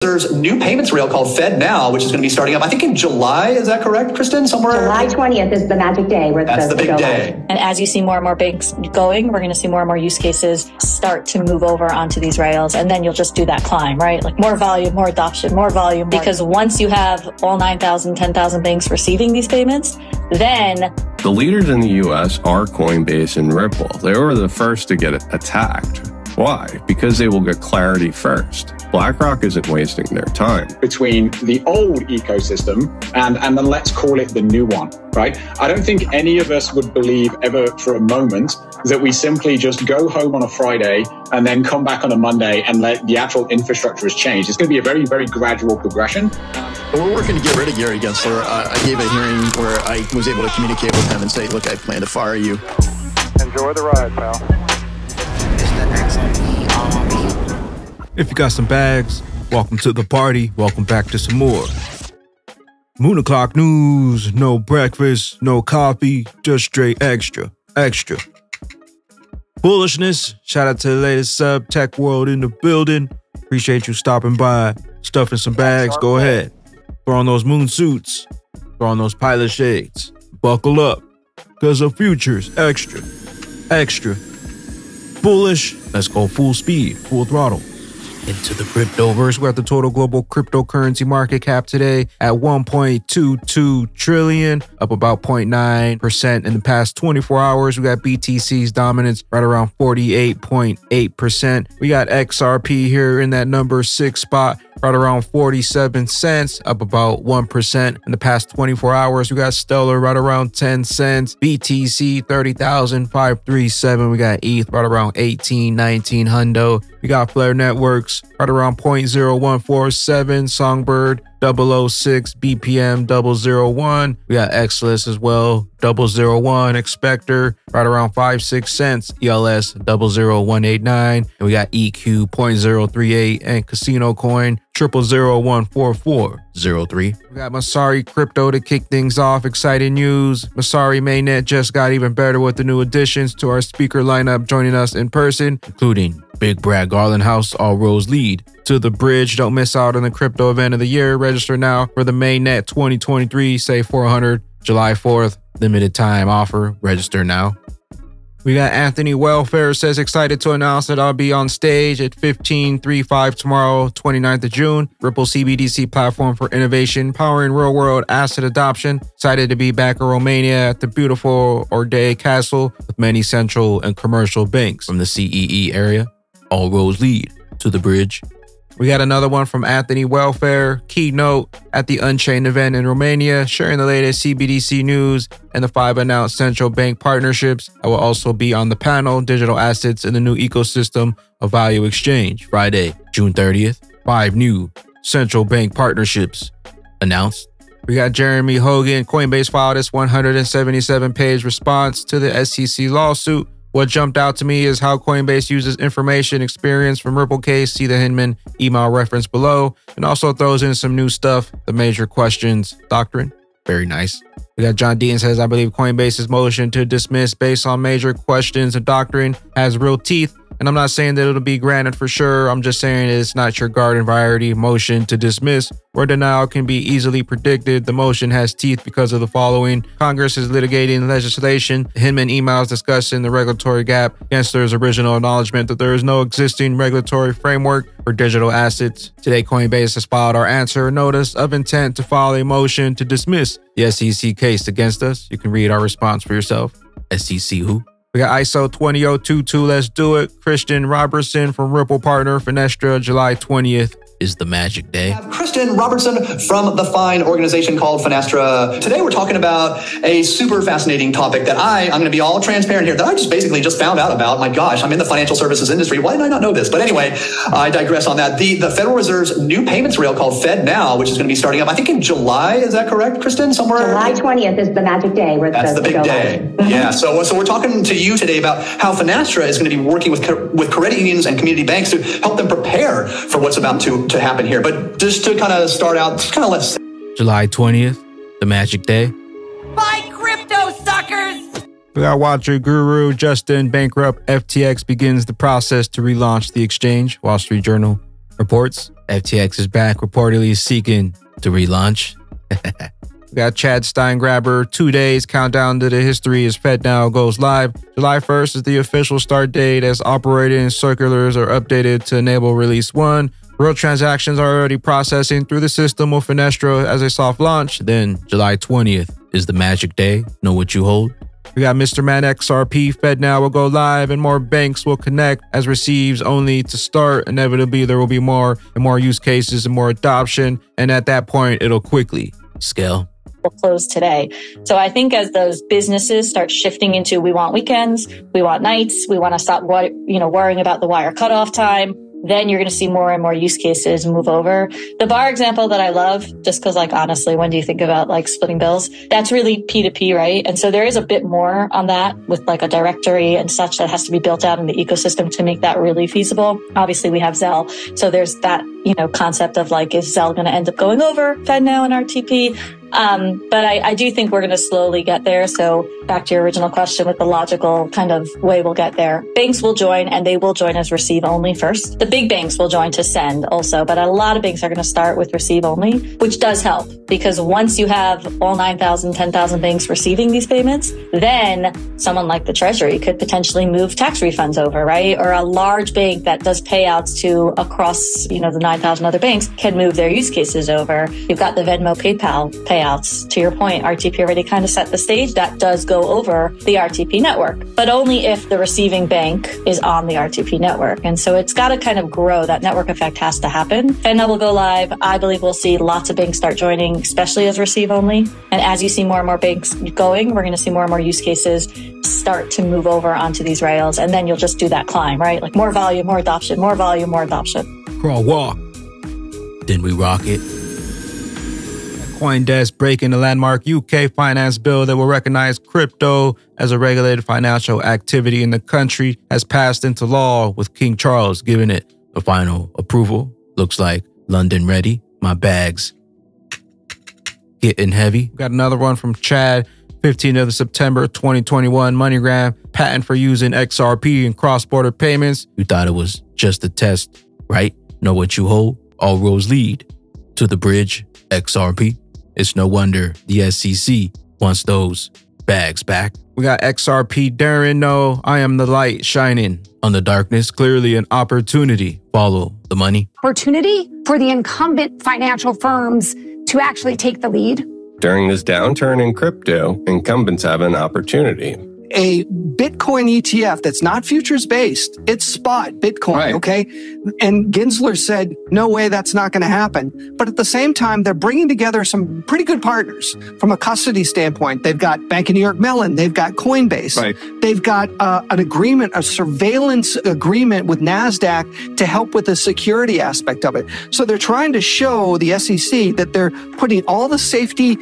There's new payments rail called Fednow, which is going to be starting up, I think, in July. Is that correct, Kristen? Somewhere? July 20th is the magic day. Where That's the big day. And as you see more and more banks going, we're going to see more and more use cases start to move over onto these rails. And then you'll just do that climb, right? Like more volume, more adoption, more volume. Because once you have all 9,000, 10,000 banks receiving these payments, then... The leaders in the US are Coinbase and Ripple. They were the first to get attacked. Why? Because they will get clarity first. BlackRock isn't wasting their time. Between the old ecosystem and then let's call it the new one, right? I don't think any of us would believe ever for a moment that we simply just go home on a Friday and then come back on a Monday and let the actual infrastructure has changed. It's going to be a very, very gradual progression. We're working to get rid of Gary Gensler. I gave a hearing where I was able to communicate with him and say, look, I plan to fire you. Enjoy the ride, pal. If you got some bags, welcome to the party. Welcome back to some more Moon o'clock news. No breakfast, no coffee, just straight extra. Bullishness. Shout out to the latest sub, Tech World in the building. Appreciate you stopping by, stuffing some bags. Go ahead. Throw on those moon suits. Throw on those pilot shades. Buckle up, because the future's extra. Bullish. Let's go full speed, full throttle. Into the cryptoverse. We're at the total global cryptocurrency market cap today at 1.22 trillion, up about 0.9% in the past 24 hours. We got BTC's dominance right around 48.8%. We got XRP here in that number 6 spot, right around 47 cents, up about 1% in the past 24 hours. We got Stellar right around 10 cents, BTC 30,537. We got ETH right around 18, 19 hundo. We got Flare Networks right around 0.0147, Songbird 006, BPM 001. We got XLIST as well, 001, Expector right around 5-6 cents, ELS 00189, and we got EQ 0.038 and Casino Coin 000014403. We got Masari Crypto to kick things off. Exciting news. Masari mainnet just got even better with the new additions to our speaker lineup joining us in person, including Big Brad Garland House, all roads lead to the bridge. Don't miss out on the crypto event of the year. Register now for the mainnet 2023. Save 400 July 4th. Limited time offer. Register now. We got Anthony Welfare says excited to announce that I'll be on stage at 1535 tomorrow, 29th of June. Ripple CBDC platform for innovation, powering real world asset adoption. Excited to be back in Romania at the beautiful Ordei Castle with many central and commercial banks from the CEE area. All roads lead to the bridge. We got another one from Anthony Welfare, keynote at the Unchained event in Romania, sharing the latest CBDC news and the 5 announced central bank partnerships. I will also be on the panel, Digital Assets in the New Ecosystem of Value Exchange, Friday, June 30th. 5 new central bank partnerships announced. We got Jeremy Hogan. Coinbase filed its 177-page response to the SEC lawsuit. What jumped out to me is how Coinbase uses information experience from Ripple case. See the Hinman email reference below, and also throws in some new stuff, the major questions doctrine. Very nice. We got John Dean says, I believe Coinbase's motion to dismiss based on major questions and doctrine has real teeth. And I'm not saying that it'll be granted for sure. I'm just saying it's not your garden variety motion to dismiss, where denial can be easily predicted. The motion has teeth because of the following. Congress is litigating legislation. Hinman emails discussing the regulatory gap. Gensler's original acknowledgement that there is no existing regulatory framework for digital assets. Today, Coinbase has filed our answer notice of intent to file a motion to dismiss the SEC case against us. You can read our response for yourself. SEC who? We got ISO 20022, let's do it. Christian Robertson from Ripple partner Fenestra, July 20th is the magic day. Kristen Robertson from the fine organization called Fenestra. Today we're talking about a super fascinating topic that I'm going to be all transparent here, that I just found out about. My gosh, I'm in the financial services industry. Why did I not know this? But anyway, I digress on that. The Federal Reserve's new payments rail called Fednow, which is going to be starting up, I think, in July. Is that correct, Kristen? Somewhere? July 20th is the magic day. Where That's the big day. Yeah. So we're talking to you today about how Fenestra is going to be working with credit unions and community banks to help them prepare for what's about to happen here. But just to kind of start out, let's... July 20th, the magic day. Buy crypto, suckers! We got Watcher Guru, Justin bankrupt FTX begins the process to relaunch the exchange. Wall Street Journal. Reports, FTX is back, reportedly seeking to relaunch. We got Chad Steingraber, 2 days countdown to the history as Fednow goes live. July 1st is the official start date as operating circulars are updated to enable release 1. Real transactions are already processing through the system with Finestro as a soft launch. Then July 20th is the magic day. Know what you hold? We got Mr. Man XRP, Fednow will go live and more banks will connect as receives only to start. Inevitably, there will be more and more use cases and more adoption. And at that point, it'll quickly scale. Will close today. So I think as those businesses start shifting into, we want weekends, we want nights, we want to stop worrying about the wire cutoff time, then you're going to see more and more use cases move over. The bar example that I love, just because honestly, when do you think about splitting bills? That's really P2P, right? And so there is a bit more on that with a directory and such that has to be built out in the ecosystem to make that really feasible. Obviously, we have Zelle. So there's that, concept of is Zelle going to end up going over Fednow and RTP? But I do think we're going to slowly get there. So back to your original question with the logical kind of way we'll get there. Banks will join and they will join as receive only first. The big banks will join to send also, but a lot of banks are going to start with receive only, which does help because once you have all 9,000, 10,000 banks receiving these payments, then someone like the Treasury could potentially move tax refunds over, right? Or a large bank that does payouts to across, the 9,000 other banks can move their use cases over. You've got the Venmo PayPal payouts. To your point, RTP already kind of set the stage. That does go over the RTP network, but only if the receiving bank is on the RTP network. And so it's got to kind of grow. That network effect has to happen. Fednow will go live. I believe we'll see lots of banks start joining, especially as receive only. And as you see more and more banks going, we're going to see more and more use cases start to move over onto these rails. And then you'll just do that climb, right? More volume, more adoption, more volume, more adoption. Crawl, walk. Then we rock it. CoinDesk breaking the landmark UK finance bill that will recognize crypto as a regulated financial activity in the country has passed into law, with King Charles giving it the final approval. Looks like London ready. My bags getting heavy. Got another one from Chad, 15th of September 2021, MoneyGram, patent for using XRP in cross-border payments. You thought it was just a test, right? Know what you hold? All roads lead to the bridge, XRP. It's no wonder the SEC wants those bags back. We got XRP Darren, no, I am the light shining on the darkness. Clearly an opportunity. Follow the money. Opportunity for the incumbent financial firms to actually take the lead. During this downturn in crypto, incumbents have an opportunity. A Bitcoin ETF that's not futures-based, it's spot Bitcoin, right. Okay? And Gensler said, no way, that's not going to happen. But at the same time, they're bringing together some pretty good partners from a custody standpoint. They've got Bank of New York Mellon. They've got Coinbase. Right. They've got an agreement, a surveillance agreement with NASDAQ to help with the security aspect of it. So they're trying to show the SEC that they're putting all the safety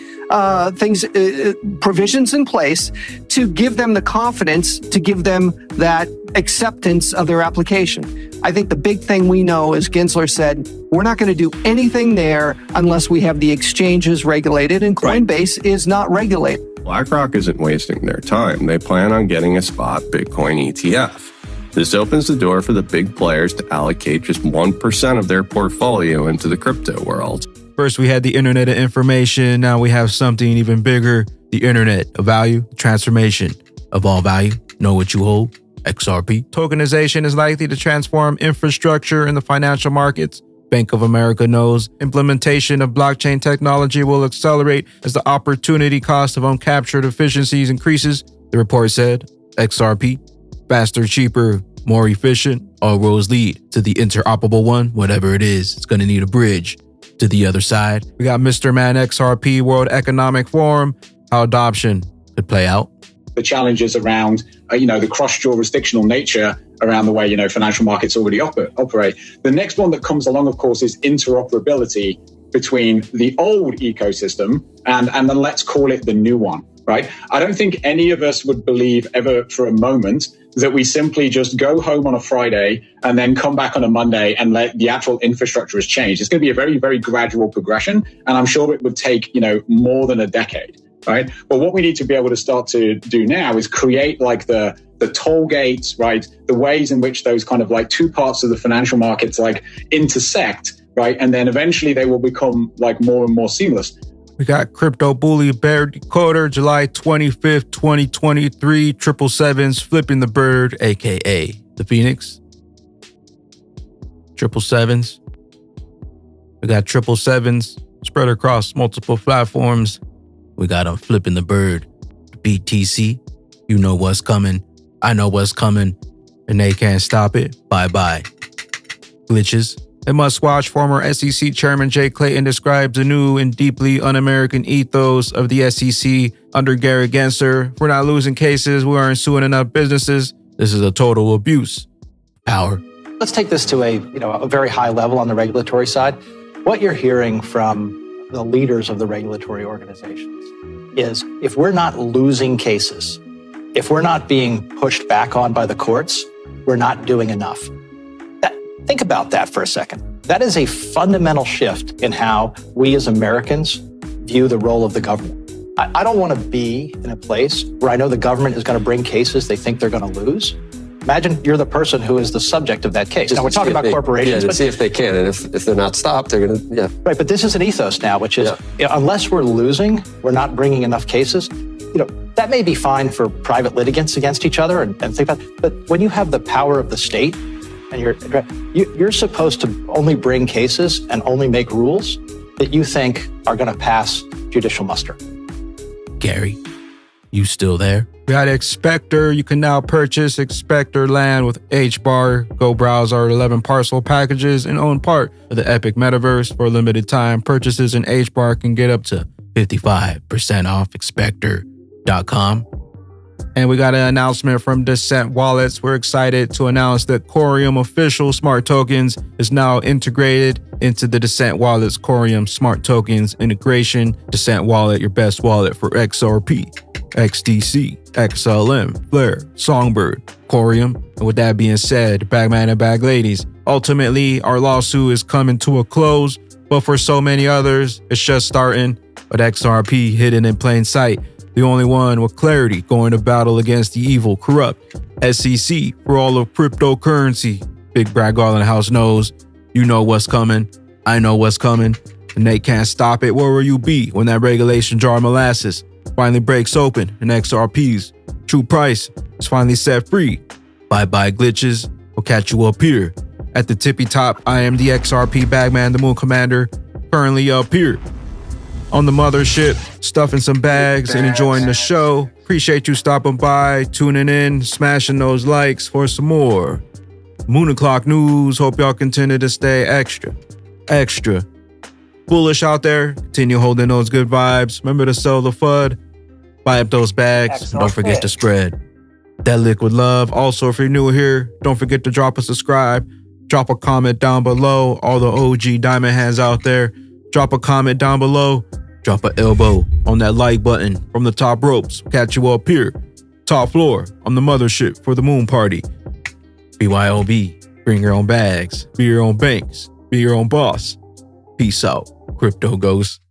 provisions in place to give them the confidence, to give them that acceptance of their application. I think the big thing we know, as Gensler said, we're not going to do anything there unless we have the exchanges regulated, and Coinbase is not regulated. BlackRock isn't wasting their time. They plan on getting a spot Bitcoin ETF. This opens the door for the big players to allocate just 1% of their portfolio into the crypto world. First, we had the Internet of Information. Now we have something even bigger, the Internet of Value, transformation of all value. Know what you hold? XRP. Tokenization is likely to transform infrastructure in the financial markets. Bank of America knows implementation of blockchain technology will accelerate as the opportunity cost of uncaptured efficiencies increases. The report said XRP, faster, cheaper, more efficient, all roads lead to the interoperable one, whatever it is. It's going to need a bridge to the other side. We got Mr. Man XRP, World Economic Forum, how adoption could play out. The challenges around, the cross-jurisdictional nature around the way, financial markets already operate. The next one that comes along, of course, is interoperability between the old ecosystem and then let's call it the new one, right? I don't think any of us would believe ever for a moment that we simply just go home on a Friday and then come back on a Monday and let the actual infrastructure has changed. It's going to be a very, very gradual progression. And I'm sure it would take, more than a decade. right? But what we need to be able to start to do now is create like the toll gates, right? The ways in which those kind of like two parts of the financial markets like intersect, right? And then eventually they will become like more and more seamless. We got Crypto Bully Bear Decoder, July 25th, 2023, 777s flipping the bird, aka the Phoenix. 777s. We got 777s spread across multiple platforms. We got them flipping the bird. BTC, you know what's coming. I know what's coming. And they can't stop it. Bye-bye. Glitches. A must-watch. Former SEC Chairman Jay Clayton describes the new and deeply un-American ethos of the SEC under Gary Gensler. If we're not losing cases, we aren't suing enough businesses. This is a total abuse. Power. Let's take this to a very high level on the regulatory side. What you're hearing from the leaders of the regulatory organizations is if we're not losing cases, if we're not being pushed back on by the courts, we're not doing enough. Think about that for a second. That is a fundamental shift in how we as Americans view the role of the government. I don't want to be in a place where I know the government is going to bring cases they think they're going to lose. Imagine you're the person who is the subject of that case. Now, we're talking about corporations. Yeah, to see if they can. And if they're not stopped, they're going to, yeah. Right, but this is an ethos now, which is, unless we're losing, we're not bringing enough cases. That may be fine for private litigants against each other and think about it. But when you have the power of the state, and you're supposed to only bring cases and only make rules that you think are going to pass judicial muster. Gary, you still there? We got Expector. You can now purchase Expector land with HBAR. Go browse our 11 parcel packages and own part of the Epic Metaverse for a limited time. Purchases in HBAR can get up to 55% off Expector.com. And we got an announcement from Descent Wallets. We're excited to announce that Corium official smart tokens is now integrated into the Descent Wallets Corium smart tokens integration. Descent Wallet, your best wallet for XRP, XDC, XLM, Flare, Songbird, Corium. And with that being said, Bagman and Bag Ladies, ultimately our lawsuit is coming to a close, but for so many others, it's just starting. But XRP hidden in plain sight. The only one with clarity going to battle against the evil, corrupt SEC for all of cryptocurrency. Big Brad Garland House knows. You know what's coming. I know what's coming. And they can't stop it. Where will you be when that regulation jar of molasses finally breaks open and XRP's true price is finally set free? Bye-bye glitches. We'll catch you up here. At the tippy top, I am the XRP Bagman, the Moon Commander, currently up here on the mothership, stuffing some bags and enjoying the show. Appreciate you stopping by, tuning in, smashing those likes for some more Moon O'Clock news. Hope y'all continue to stay extra bullish out there. Continue holding those good vibes. Remember to sell the FUD, buy up those bags, and don't forget to spread that liquid love. Also, if you're new here, don't forget to drop a subscribe, drop a comment down below. All the OG diamond hands out there, drop a comment down below. Drop an elbow on that like button from the top ropes. Catch you up here, top floor on the mothership for the moon party. BYOB, bring your own bags, be your own banks, be your own boss. Peace out, crypto ghosts.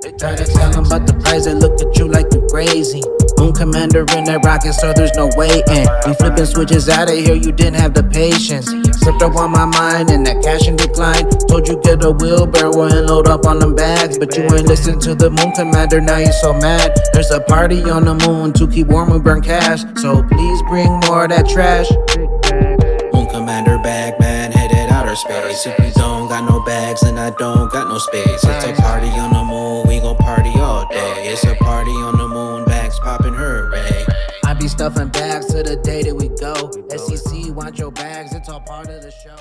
They try to tell them about the price, they look at you like you're crazy. Moon Commander in that rocket, so there's no way in. We flipping switches out of here, you didn't have the patience. Slipped up on my mind and that cash in decline. Told you get a wheelbarrow and load up on them bags, but you ain't listen to the Moon Commander, now you so mad. There's a party on the moon to keep warm, we burn cash, so please bring more of that trash. Moon Commander Bagman headed outer space. If you don't got no bags, then I don't got no space. It's a party on the moon, we gon' party all day. It's a party on the moon, bags popping, hooray. I be stuffing bags to the day that we go. SEC want your bags, it's all part of the show.